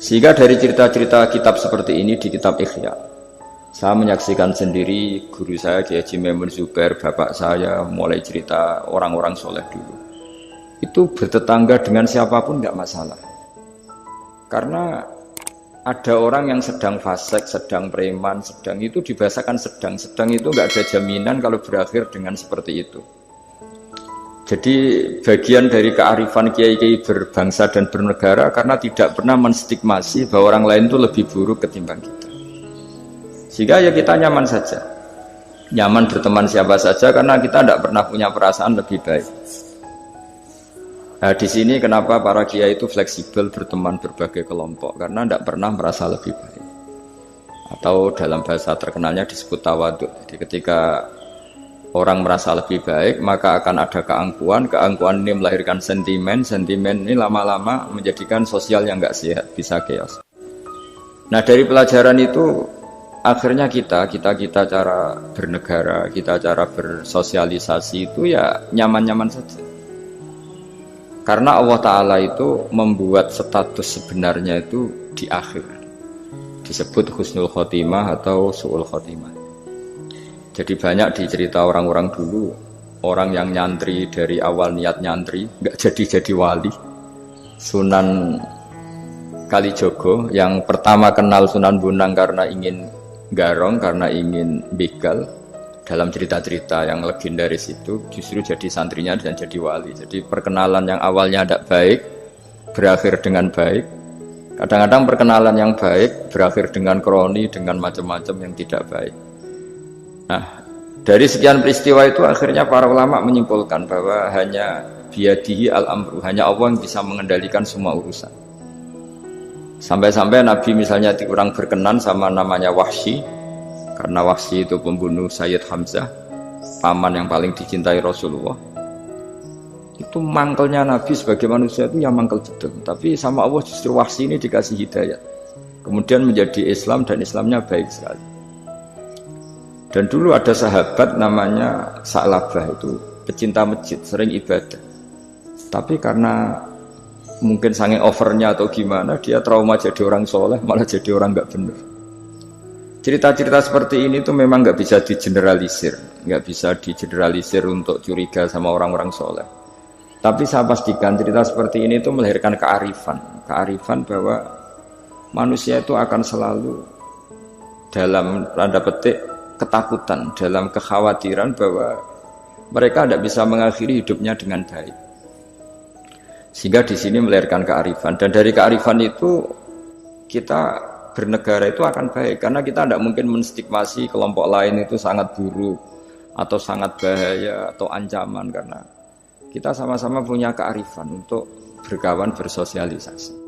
Sehingga dari cerita-cerita kitab seperti ini di kitab Ihya, saya menyaksikan sendiri guru saya Kiai Haji Maimun Zubair, bapak saya mulai cerita orang-orang soleh dulu. Itu bertetangga dengan siapapun nggak masalah. Karena ada orang yang sedang fasik, sedang preman, sedang itu dibahasakan sedang. Sedang itu nggak ada jaminan kalau berakhir dengan seperti itu. Jadi bagian dari kearifan kiai-kiai berbangsa dan bernegara karena tidak pernah menstigmasi bahwa orang lain itu lebih buruk ketimbang kita. Sehingga ya kita nyaman saja. Nyaman berteman siapa saja karena kita tidak pernah punya perasaan lebih baik. Nah di sini kenapa para kiai itu fleksibel berteman berbagai kelompok karena tidak pernah merasa lebih baik. Atau dalam bahasa terkenalnya disebut tawaduk. Jadi ketika orang merasa lebih baik, maka akan ada keangkuhan. Keangkuhan ini melahirkan sentimen. Sentimen ini lama-lama menjadikan sosial yang nggak sehat, bisa chaos. Nah dari pelajaran itu, akhirnya kita cara bernegara, kita cara bersosialisasi itu ya nyaman-nyaman saja. Karena Allah Ta'ala itu membuat status sebenarnya itu di akhir. Disebut husnul khotimah atau su'ul khotimah. Jadi banyak di cerita orang-orang dulu, orang yang nyantri dari awal niat nyantri, nggak jadi wali. Sunan Kalijogo yang pertama kenal Sunan Bonang karena ingin garong, karena ingin begal. Dalam cerita-cerita yang legendaris itu justru jadi santrinya dan jadi wali. Jadi perkenalan yang awalnya tidak baik, berakhir dengan baik. Kadang-kadang perkenalan yang baik berakhir dengan kroni, dengan macam-macam yang tidak baik. Nah, dari sekian peristiwa itu akhirnya para ulama menyimpulkan bahwa hanya biyadihi al-amru, hanya Allah yang bisa mengendalikan semua urusan. Sampai-sampai Nabi misalnya kurang berkenan sama namanya Wahsy, karena Wahsy itu pembunuh Sayyid Hamzah, paman yang paling dicintai Rasulullah. Itu mangkelnya Nabi sebagai manusia itu ya mangkel betul. Tapi sama Allah justru Wahsy ini dikasih hidayah. Kemudian menjadi Islam dan Islamnya baik sekali. Dan dulu ada sahabat namanya Sa'labah, itu pecinta masjid, sering ibadah. Tapi karena mungkin saking overnya atau gimana, dia trauma jadi orang soleh, malah jadi orang nggak benar. Cerita-cerita seperti ini tuh memang nggak bisa digeneralisir, nggak bisa digeneralisir untuk curiga sama orang-orang soleh. Tapi saya pastikan cerita seperti ini tuh melahirkan kearifan bahwa manusia itu akan selalu dalam tanda petik ketakutan, dalam kekhawatiran bahwa mereka tidak bisa mengakhiri hidupnya dengan baik. Sehingga di sini melahirkan kearifan, dan dari kearifan itu kita bernegara itu akan baik, karena kita tidak mungkin menstigmasi kelompok lain itu sangat buruk atau sangat bahaya atau ancaman, karena kita sama-sama punya kearifan untuk berkawan bersosialisasi.